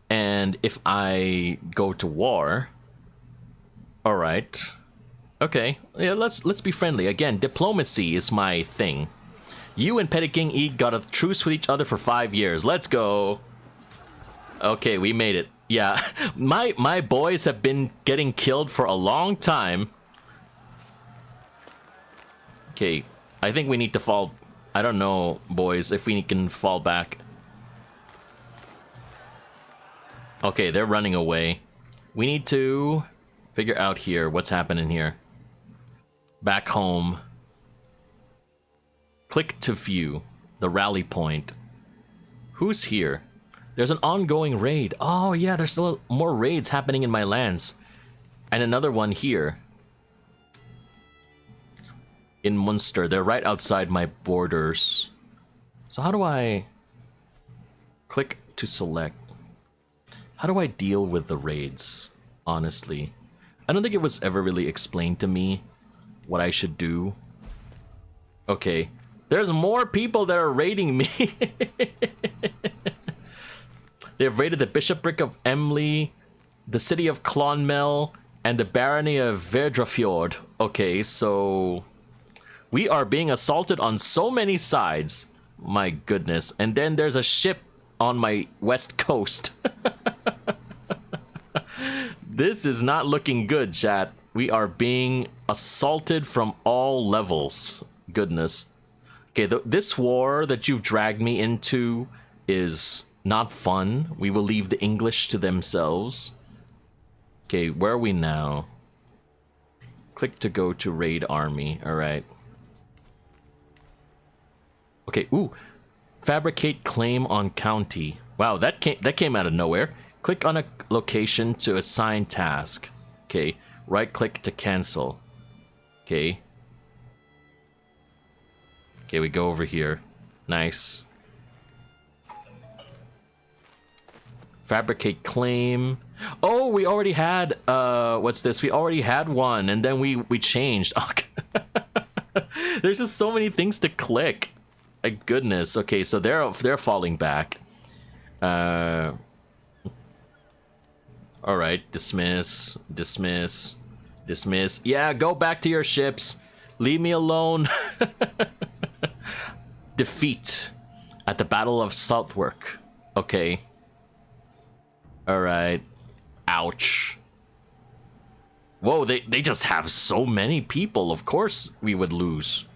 And if I go to war... Alright. Okay, yeah, let's be friendly. Again, diplomacy is my thing. You and Petty King Eid got a truce with each other for 5 years. Let's go. Okay, we made it. Yeah, my boys have been getting killed for a long time. Okay, I think we need to fall... I don't know, boys, if we can fall back. Okay, they're running away. We need to figure out here what's happening here. Back home. Click to view the rally point. Who's here? There's an ongoing raid. Oh yeah, there's still more raids happening in my lands. And another one here. In Munster. They're right outside my borders. So how do I... Click to select. How do I deal with the raids? Honestly. I don't think it was ever really explained to me what I should do. Okay. There's more people that are raiding me. They've raided the Bishopric of Emly, the city of Clonmel, and the barony of Verdrafjord. Okay, so... we are being assaulted on so many sides. My goodness. And then there's a ship on my west coast. This is not looking good, chat. We are being assaulted from all levels. Goodness. Okay, this war that you've dragged me into is not fun. We will leave the English to themselves. Okay, where are we now? Click to go to raid army. Alright. Okay, ooh. Fabricate claim on county. Wow, that came out of nowhere. Click on a location to assign task. Okay, right click to cancel. Okay. Okay, we go over here. Nice. Fabricate claim. Oh, we already had what's this? We already had one and then we changed. Oh, there's just so many things to click. My goodness. Okay, so they're falling back. All right, dismiss, dismiss, dismiss. Yeah, go back to your ships. Leave me alone. Defeat at the Battle of Southwark. Okay. All right. Ouch. Whoa, they just have so many people. Of course we would lose.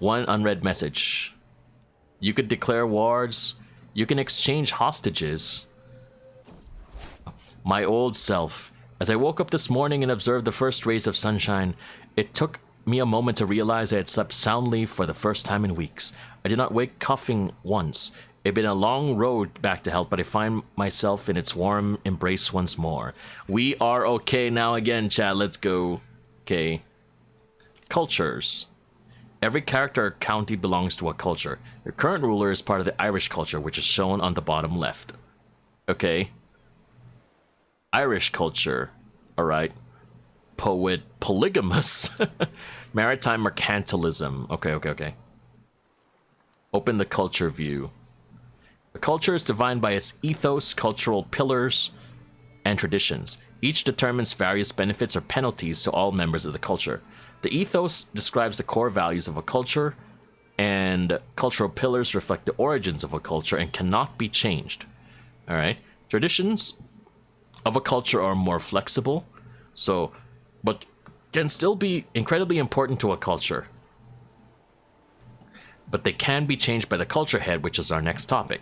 One unread message. You could declare wars. You can exchange hostages. My old self. As I woke up this morning and observed the first rays of sunshine, it took me a moment to realize I had slept soundly for the first time in weeks. I did not wake coughing once. It had been a long road back to health, but I find myself in its warm embrace once more. We are okay now again, chat. Let's go. Okay. Cultures. Every character or county belongs to a culture. Your current ruler is part of the Irish culture, which is shown on the bottom left. Okay. Irish culture. Alright. Poet polygamous. Maritime mercantilism. Okay. Open the culture view. The culture is defined by its ethos, cultural pillars, and traditions. Each determines various benefits or penalties to all members of the culture. The ethos describes the core values of a culture, and cultural pillars reflect the origins of a culture and cannot be changed. Alright. Traditions of a culture are more flexible, but can still be incredibly important to a culture. But they can be changed by the culture head, which is our next topic.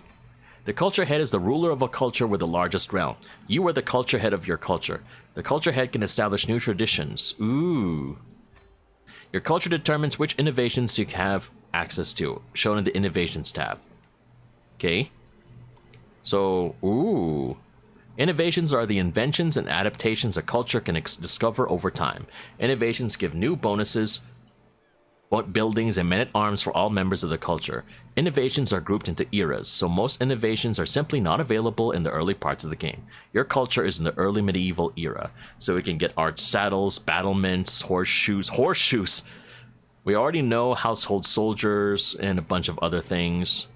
The culture head is the ruler of a culture with the largest realm. You are the culture head of your culture. The culture head can establish new traditions. Ooh. Your culture determines which innovations you have access to, shown in the Innovations tab. Okay. So, ooh. Innovations are the inventions and adaptations a culture can discover over time. Innovations give new bonuses, buildings, and men-at-arms for all members of the culture. Innovations are grouped into eras, so most innovations are simply not available in the early parts of the game. Your culture is in the early medieval era, so we can get arch saddles, battlements, horseshoes. We already know household soldiers and a bunch of other things.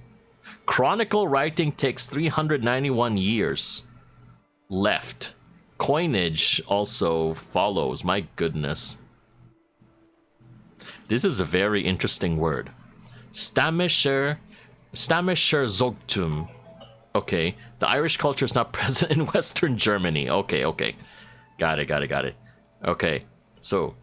Chronicle writing takes 391 years left. Coinage also follows. My goodness. This is a very interesting word. Stamischer Zogtum. Okay, the Irish culture is not present in Western Germany. Okay. Got it. Okay, so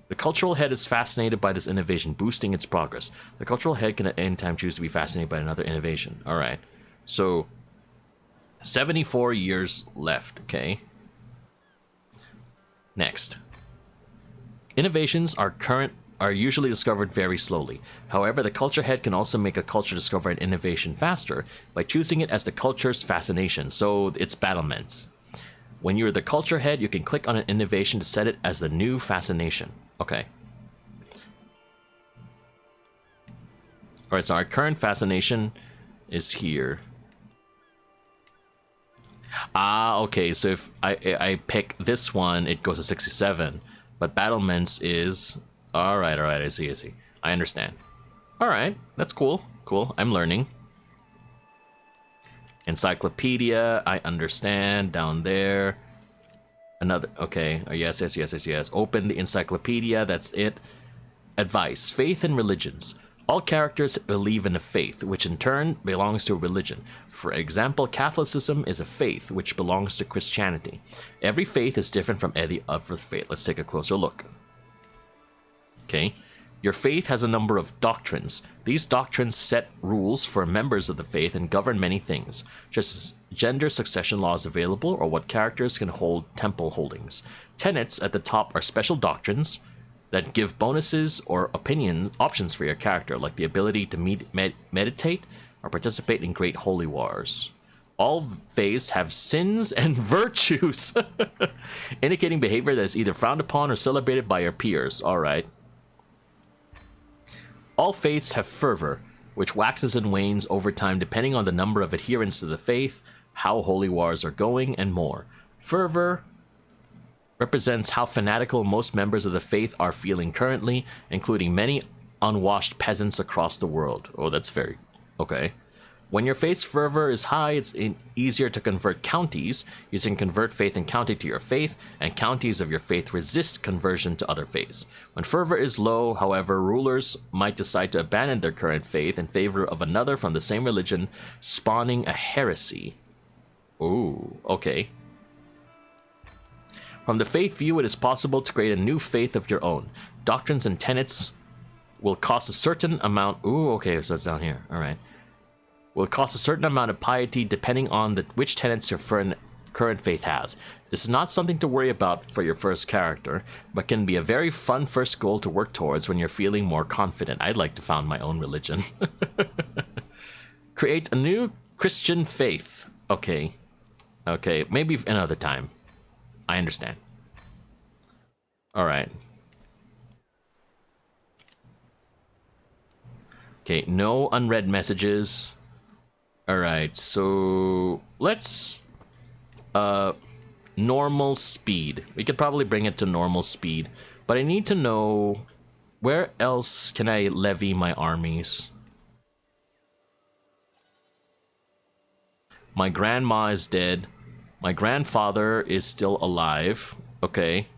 the cultural head is fascinated by this innovation, boosting its progress. The cultural head can at any time choose to be fascinated by another innovation. All right, so 74 years left. Okay. Next. Innovations are usually discovered very slowly. However, the culture head can also make a culture discover an innovation faster by choosing it as the culture's fascination, so it's battlements. When you're the culture head, you can click on an innovation to set it as the new fascination. Okay. Alright, so our current fascination is here. Okay, so if I pick this one, it goes to 67. But battlements is... Alright, I see. I understand. Alright, that's cool. I'm learning. Encyclopedia, I understand. Down there. Another... Okay, yes. Open the encyclopedia, that's it. Advice. Faith and religions. All characters believe in a faith, which in turn belongs to a religion. For example, Catholicism is a faith which belongs to Christianity. Every faith is different from any other faith. Let's take a closer look. Okay. Your faith has a number of doctrines. These doctrines set rules for members of the faith and govern many things, just as gender succession laws available or what characters can hold temple holdings. Tenets at the top are special doctrines that give bonuses or options for your character, like the ability to meditate or participate in great holy wars. All faiths have sins and virtues, indicating behavior that is either frowned upon or celebrated by your peers. Alright. All faiths have fervor, which waxes and wanes over time depending on the number of adherents to the faith, how holy wars are going, and more. Fervor represents how fanatical most members of the faith are feeling currently, including many unwashed peasants across the world. Oh, that's very... Okay. When your faith's fervor is high, it's easier to convert counties. You can convert faith and county to your faith, and counties of your faith resist conversion to other faiths. When fervor is low, however, rulers might decide to abandon their current faith in favor of another from the same religion, spawning a heresy. Ooh, okay. From the faith view, it is possible to create a new faith of your own. Doctrines and tenets will cost a certain amount... Ooh, okay, so it's down here. All right. Will cost a certain amount of piety depending on which tenets your current faith has. This is not something to worry about for your first character, but can be a very fun first goal to work towards when you're feeling more confident. I'd like to found my own religion. Create a new Christian faith. Okay. Okay, maybe another time. I understand. Alright. Okay, no unread messages. Alright, so let's normal speed. We could probably bring it to normal speed, but I need to know where else can I levy my armies. My grandma is dead. My grandfather is still alive. Okay.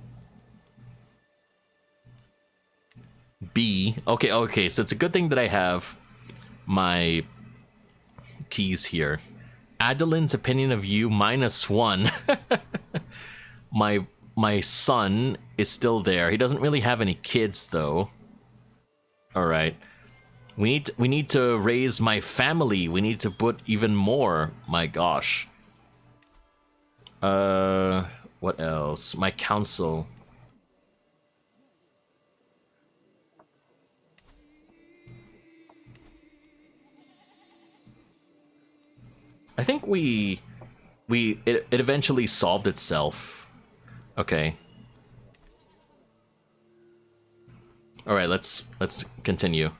B. Okay, so it's a good thing that I have my keys here. Adeline's opinion of you -1. My son is still there. He doesn't really have any kids though. All right. We need to raise my family. We need to put even more. My gosh. What else? My council. I think it eventually solved itself. Okay. All right, let's continue.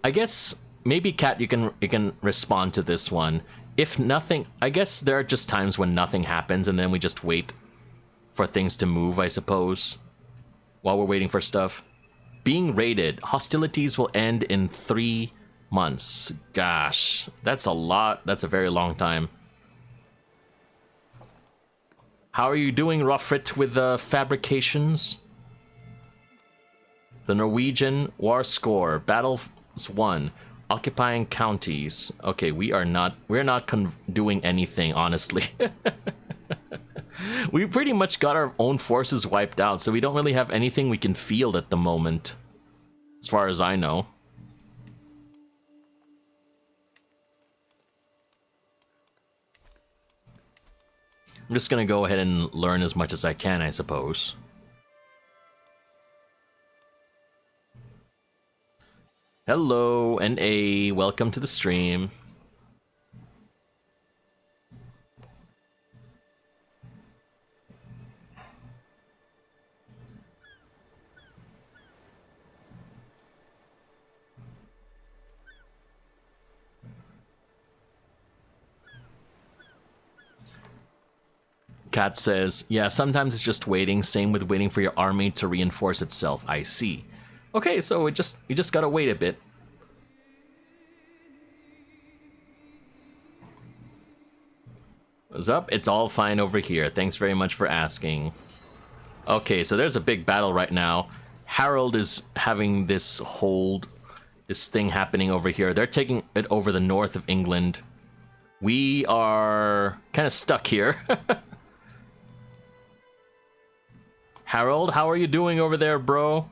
I guess maybe Kat, you can respond to this one. If nothing, I guess there are just times when nothing happens and then we just wait for things to move, I suppose, while we're waiting for stuff. Being raided. Hostilities will end in 3 months. Gosh, that's a lot. That's a very long time. How are you doing, Ruffrit, with fabrications? The Norwegian war score. Battles won. Occupying counties. Okay, we're not doing anything, honestly. We pretty much got our own forces wiped out, so we don't really have anything we can field at the moment, as far as I know. I'm just gonna go ahead and learn as much as I can, I suppose. Hello, NA. Welcome to the stream. Kat says, yeah, sometimes it's just waiting. Same with waiting for your army to reinforce itself. I see. Okay, so you just gotta wait a bit. What's up? It's all fine over here. Thanks very much for asking. Okay, so there's a big battle right now. Harold is having this thing happening over here. They're taking it over the north of England. We are kind of stuck here. Harold, how are you doing over there, bro?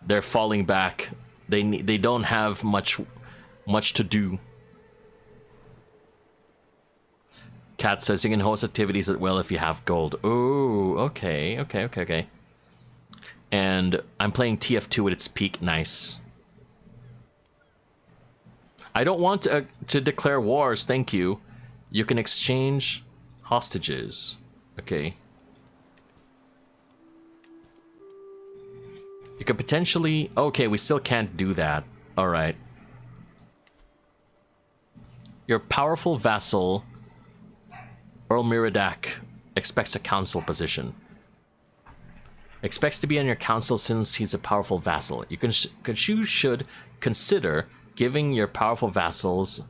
They're falling back. They don't have much to do. Kat says you can host activities at will if you have gold. Ooh, okay. And I'm playing TF2 at its peak. Nice. I don't want to declare wars, thank you. You can exchange hostages. Okay. You could potentially... Okay, we still can't do that. Alright. Your powerful vassal, Earl Miradak, expects a council position. Expects to be on your council since he's a powerful vassal. You should consider giving your powerful vassals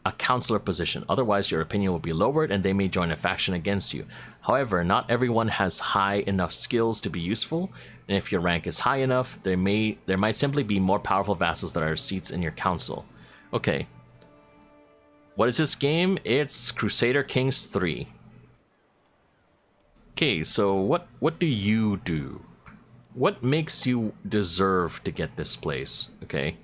a counselor position. Otherwise, your opinion will be lowered and they may join a faction against you. However, not everyone has high enough skills to be useful, and if your rank is high enough, there might simply be more powerful vassals that are seats in your council. Okay. What is this game? It's Crusader Kings III. Okay, so what do you do? What makes you deserve to get this place? Okay.